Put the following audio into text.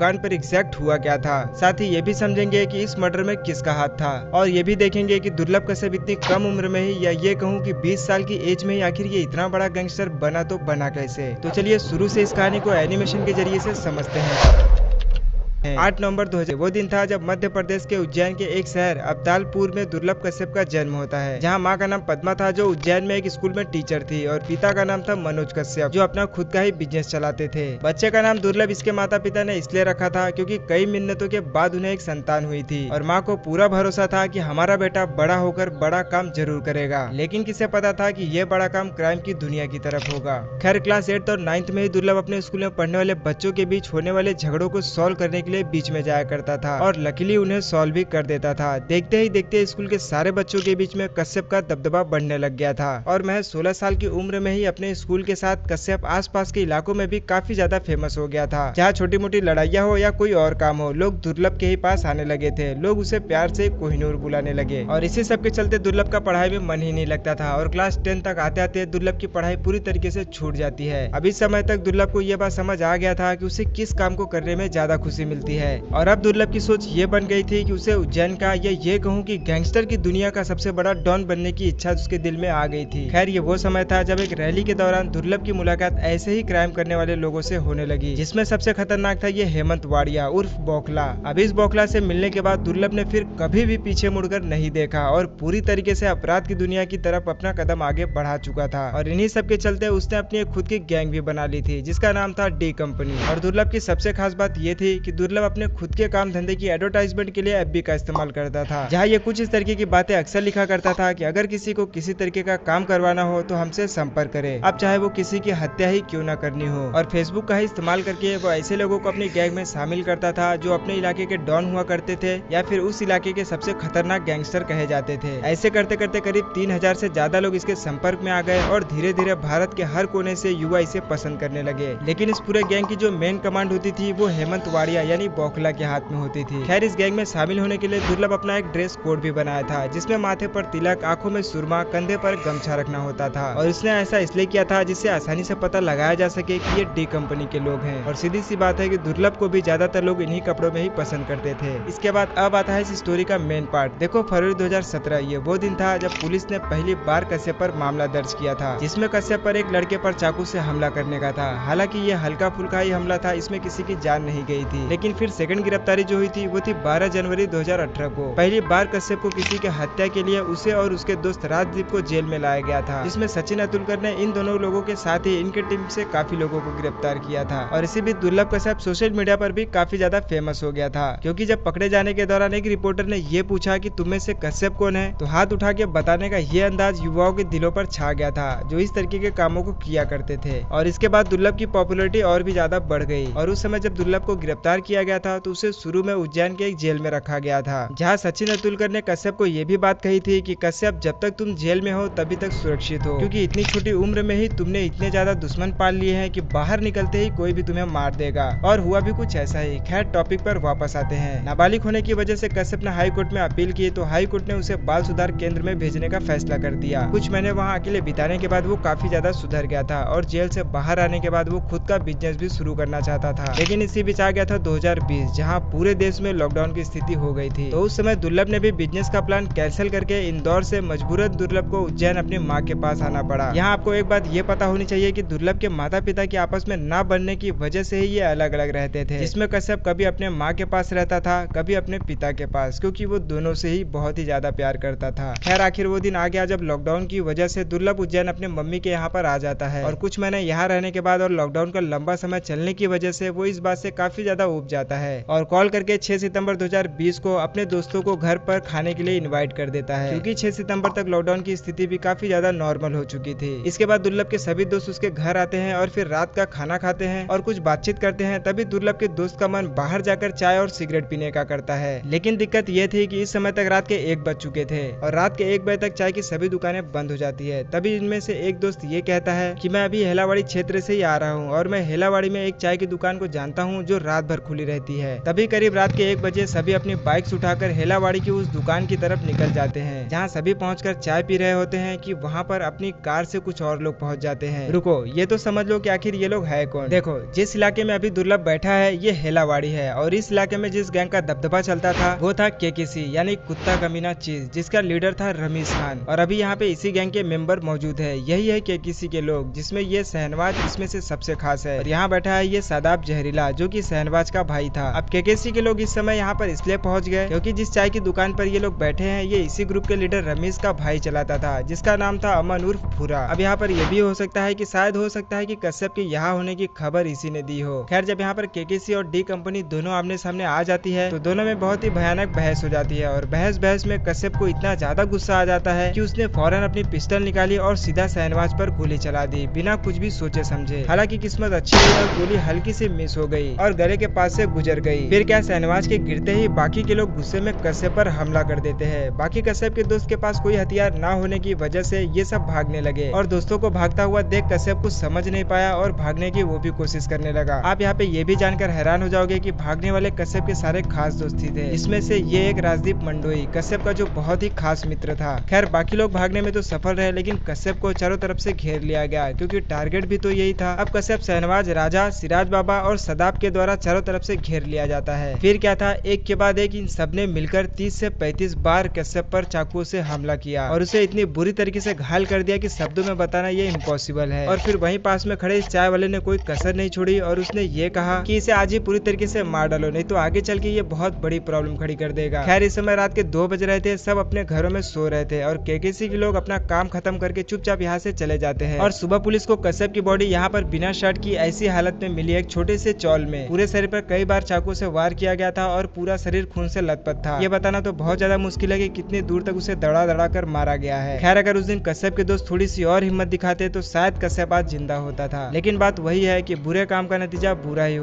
दुकान पर एग्जैक्ट हुआ क्या था। साथ ही ये भी समझेंगे कि इस मर्डर में किसका हाथ था, और ये भी देखेंगे कि दुर्लभ कश्यप इतनी कम उम्र में ही, या ये कहूँ कि 20 साल की एज में ही आखिर ये इतना बड़ा गैंगस्टर बना तो बना कैसे। तो चलिए शुरू से इस कहानी को एनिमेशन के जरिए से समझते हैं। 8 नवंबर 2000 वो दिन था जब मध्य प्रदेश के उज्जैन के एक शहर अब्दालपुर में दुर्लभ कश्यप का जन्म होता है, जहां मां का नाम पद्मा था जो उज्जैन में एक स्कूल में टीचर थी, और पिता का नाम था मनोज कश्यप जो अपना खुद का ही बिजनेस चलाते थे। बच्चे का नाम दुर्लभ इसके माता पिता ने इसलिए रखा था क्योंकि कई मिन्नतों के बाद उन्हें एक संतान हुई थी, और माँ को पूरा भरोसा था कि हमारा बेटा बड़ा होकर बड़ा काम जरूर करेगा। लेकिन किसे पता था कि ये बड़ा काम क्राइम की दुनिया की तरफ होगा। खैर क्लास 8 और 9th में ही दुर्लभ अपने स्कूल में पढ़ने वाले बच्चों के बीच होने वाले झगड़ों को सॉल्व करने के लिए बीच में जाया करता था, और लकीली उन्हें सॉल्व भी कर देता था। देखते ही देखते स्कूल के सारे बच्चों के बीच में कश्यप का दबदबा बढ़ने लग गया था, और महज 16 साल की उम्र में ही अपने स्कूल के साथ कश्यप आसपास के इलाकों में भी काफी ज्यादा फेमस हो गया था। जहाँ छोटी मोटी लड़ाइयाँ हो या कोई और काम हो, लोग दुर्लभ के ही पास आने लगे थे। लोग उसे प्यार से कोहिनूर बुलाने लगे, और इसी सब के चलते दुर्लभ का पढ़ाई में मन ही नहीं लगता था, और क्लास 10 तक आते आते दुर्लभ की पढ़ाई पूरी तरीके से छूट जाती है। अभी समय तक दुर्लभ को यह बात समझ आ गया था कि उसे किस काम को करने में ज्यादा खुशी मिलती है, और अब दुर्लभ की सोच ये बन गई थी कि उसे उज्जैन का, या ये कहूँ कि गैंगस्टर की दुनिया का सबसे बड़ा डॉन बनने की इच्छा उसके दिल में आ गई थी। खैर ये वो समय था जब एक रैली के दौरान दुर्लभ की मुलाकात ऐसे ही क्राइम करने वाले लोगों से होने लगी, जिसमें सबसे खतरनाक था ये हेमंत वाड़िया उर्फ बौखला। अब इस बौखला से मिलने के बाद दुर्लभ ने फिर कभी भी पीछे मुड़कर नहीं देखा, और पूरी तरीके से अपराध की दुनिया की तरफ अपना कदम आगे बढ़ा चुका था। और इन्हीं सब के चलते उसने अपनी एक खुद की गैंग भी बना ली थी, जिसका नाम था डी कंपनी। और दुर्लभ की सबसे खास बात ये थी कि दुर्लभ अपने खुद के काम धंधे की एडवर्टाइजमेंट के लिए एफबी का इस्तेमाल करता था, जहाँ ये कुछ इस तरीके की बातें अक्सर लिखा करता था कि अगर किसी को किसी तरीके का काम करवाना हो तो हमसे संपर्क करें, अब चाहे वो किसी की हत्या ही क्यों ना करनी हो। और फेसबुक का ही इस्तेमाल करके वो ऐसे लोगों को अपनी गैंग में शामिल करता था जो अपने इलाके के डॉन हुआ करते थे, या फिर उस इलाके के सबसे खतरनाक गैंगस्टर कहे जाते थे। ऐसे करते करते करीब 3000 से ज्यादा लोग इसके संपर्क में आ गए, और धीरे धीरे भारत के हर कोने से युवा इसे पसंद करने लगे। लेकिन इस पूरे गैंग की जो मेन कमांड होती थी वो हेमंत वाड़िया यानी बौखला के हाथ में होती थी। खैर इस गैंग में शामिल होने के लिए दुर्लभ अपना एक ड्रेस कोड भी बनाया था, जिसमें माथे पर तिलक, आंखों में सुरमा, कंधे पर गमछा रखना होता था। और इसने ऐसा इसलिए किया था जिससे आसानी से पता लगाया जा सके कि ये डी कंपनी के लोग हैं। और सीधी सी बात है कि दुर्लभ को भी ज्यादातर लोग इन्हीं कपड़ों में ही पसंद करते थे। इसके बाद अब आता है इस स्टोरी का मेन पार्ट। देखो फरवरी 2017 ये वो दिन था जब पुलिस ने पहली बार कश्यप पर मामला दर्ज किया था, जिसमें कश्यप पर एक लड़के पर चाकू से हमला करने का था। हालांकि ये हल्का फुल्का ही हमला था, इसमें किसी की जान नहीं गई थी। लेकिन फिर सेकंड गिरफ्तारी जो हुई थी वो थी 12 जनवरी 2018 को। पहली बार कश्यप को किसी के हत्या के लिए उसे और उसके दोस्त राजदीप को जेल में लाया गया था, जिसमें सचिन अतुलकर ने इन दोनों लोगों के साथ ही इनके टीम से काफी लोगों को गिरफ्तार किया था। और इसी बीच दुर्लभ कश्यप सोशल मीडिया पर भी काफी ज्यादा फेमस हो गया था, क्योंकि जब पकड़े जाने के दौरान एक रिपोर्टर ने ये पूछा कि तुम में से कश्यप कौन है, तो हाथ उठा के बताने का ये अंदाज युवाओं के दिलों पर छा गया था, जो इस तरीके के कामों को किया करते थे। और इसके बाद दुर्लभ की पॉपुलैरिटी और भी ज्यादा बढ़ गई, और उस समय जब दुर्लभ को गिरफ्तार किया गया था तो उसे शुरू में उज्जैन के एक जेल में रखा गया था, जहाँ सचिन अतुलकर ने कश्यप को ये भी बात कही थी कि कश्यप जब तक तुम जेल में हो तभी तक सुरक्षित हो, क्योंकि इतनी छोटी उम्र में ही तुमने इतने ज्यादा दुश्मन पाल लिए हैं कि बाहर निकलते ही कोई भी तुम्हें मार देगा। और हुआ भी कुछ ऐसा ही। खैर टॉपिक पर वापस आते हैं। नाबालिग होने की वजह से कश्यप ने हाई कोर्ट में अपील की, तो हाई कोर्ट ने उसे बाल सुधार केंद्र में भेजने का फैसला कर दिया। कुछ महीने वहाँ अकेले बिताने के बाद वो काफी ज्यादा सुधर गया था, और जेल से बाहर आने के बाद वो खुद का बिजनेस भी शुरू करना चाहता था। लेकिन इसी बीच आ गया था 2020, जहाँ पूरे देश में लॉकडाउन की स्थिति हो गई थी। तो उस समय दुर्लभ ने भी बिजनेस का प्लान कैंसिल करके इंदौर से मजबूरन दुर्लभ को उज्जैन अपनी माँ के पास आना पड़ा। यहाँ आपको एक बात ये पता होनी चाहिए कि दुर्लभ के माता पिता के आपस में ना बनने की वजह से ही ये अलग अलग रहते थे, जिसमें कश्यप कभी अपने माँ के पास रहता था, कभी अपने पिता के पास, क्योंकि वो दोनों से ही बहुत ही ज्यादा प्यार करता था। खैर आखिर वो दिन आ गया जब लॉकडाउन की वजह से दुर्लभ उज्जैन अपने मम्मी के यहाँ पर आ जाता है, और कुछ महीने यहाँ रहने के बाद और लॉकडाउन का लंबा समय चलने की वजह से वो इस बात से काफी ज्यादा ऊब जाता है, और कॉल करके 6 सितंबर 2020 को अपने दोस्तों को घर पर खाने के लिए इनवाइट कर देता है, क्योंकि 6 सितंबर तक लॉकडाउन की स्थिति भी काफी ज्यादा नॉर्मल हो चुकी थी। इसके बाद दुर्लभ के सभी दोस्त उसके घर आते हैं, और फिर रात का खाना खाते हैं और कुछ बातचीत करते हैं। तभी दुर्लभ के दोस्त का मन बाहर जाकर चाय और सिगरेट पीने का करता है। लेकिन दिक्कत ये थी कि इस समय तक रात के 1 बज चुके थे, और रात के 1 बजे तक चाय की सभी दुकानें बंद हो जाती है। तभी इनमें से एक दोस्त ये कहता है कि मैं अभी हेलावाड़ी क्षेत्र से ही आ रहा हूँ, और मैं हेलावाड़ी में एक चाय की दुकान को जानता हूँ जो रात भर खुली खुली रहती है। तभी करीब रात के 1 बजे सभी अपनी बाइक्स उठाकर हेलावाड़ी की उस दुकान की तरफ निकल जाते हैं, जहाँ सभी पहुंचकर चाय पी रहे होते हैं कि वहाँ पर अपनी कार से कुछ और लोग पहुंच जाते हैं। रुको, ये तो समझ लो कि आखिर ये लोग है कौन। देखो, जिस इलाके में अभी दुर्लभ बैठा है ये हेलावाड़ी है, और इस इलाके में जिस गैंग का दबदबा चलता था वो था केकेसी यानी कुत्ता कमीना चीज, जिसका लीडर था रमीज खान। और अभी यहाँ पे इसी गैंग के मेंबर मौजूद है। यही है केकेसी के लोग, जिसमें ये शहनवाज इसमें से सबसे खास है। और यहाँ बैठा है ये सादाब जहरीला, जो कि शहनवाज का भाई था। अब केकेसी के लोग इस समय यहाँ पर इसलिए पहुंच गए क्योंकि जिस चाय की दुकान पर ये लोग बैठे हैं ये इसी ग्रुप के लीडर रमीज का भाई चलाता था, जिसका नाम था अमन उर्फ भूरा। अब यहाँ पर यह भी हो सकता है कि शायद हो सकता है कि कश्यप के यहाँ होने की खबर इसी ने दी हो। खैर, जब यहाँ पर केकेसी और डी कंपनी दोनों आमने सामने आ जाती है तो दोनों में बहुत ही भयानक बहस हो जाती है। और बहस में कश्यप को इतना ज्यादा गुस्सा आ जाता है कि उसने फौरन अपनी पिस्टल निकाली और सीधा शहनवाज पर गोली चला दी, बिना कुछ भी सोचे समझे। हालांकि किस्मत अच्छी हुई और गोली हल्की से मिस हो गई और गले के पास से गुजर गई। फिर क्या, शहनवाज के गिरते ही बाकी के लोग गुस्से में कश्यप पर हमला कर देते हैं। बाकी कश्यप के दोस्त के पास कोई हथियार ना होने की वजह से ये सब भागने लगे, और दोस्तों को भागता हुआ देख कश्यप कुछ समझ नहीं पाया और भागने की वो भी कोशिश करने लगा। आप यहाँ पे ये भी जानकर हैरान हो जाओगे कि भागने वाले कश्यप के सारे खास दोस्त थे। इसमें से ये एक राजदीप मंडोई, कश्यप का जो बहुत ही खास मित्र था। खैर, बाकी लोग भागने में तो सफल रहे, लेकिन कश्यप को चारों तरफ से घेर लिया गया, क्योंकि टारगेट भी तो यही था। अब कश्यप शहनवाज, राजा, सिराज बाबा और सदाब के द्वारा चारों तरफ से घेर लिया जाता है। फिर क्या था, एक के बाद एक इन सबने मिलकर 30 से 35 बार कश्यप पर चाकू से हमला किया और उसे इतनी बुरी तरीके से घायल कर दिया कि शब्दों में बताना ये इम्पॉसिबल है। और फिर वहीं पास में खड़े इस चाय वाले ने कोई कसर नहीं छोड़ी और उसने ये कहा कि इसे आज ही पूरी तरीके से मार डालो, नहीं तो आगे चल के ये बहुत बड़ी प्रॉब्लम खड़ी कर देगा। खैर, इस समय रात के 2 बज रहे थे, सब अपने घरों में सो रहे थे और केकेसी के लोग अपना काम खत्म करके चुपचाप यहाँ से चले जाते हैं। और सुबह पुलिस को कश्यप की बॉडी यहाँ पर बिना शर्ट की ऐसी हालत में मिली, एक छोटे से चौल में। पूरे शरीर पर कई बार चाकू से वार किया गया था और पूरा शरीर खून से लथपथ था। ये बताना तो बहुत ज्यादा मुश्किल है कि कितनी दूर तक उसे दड़ा दड़ा कर मारा गया है। खैर, अगर उस दिन कश्यप के दोस्त थोड़ी सी और हिम्मत दिखाते तो शायद कश्यप आज जिंदा होता था। लेकिन बात वही है कि बुरे काम का नतीजा बुरा ही होता है।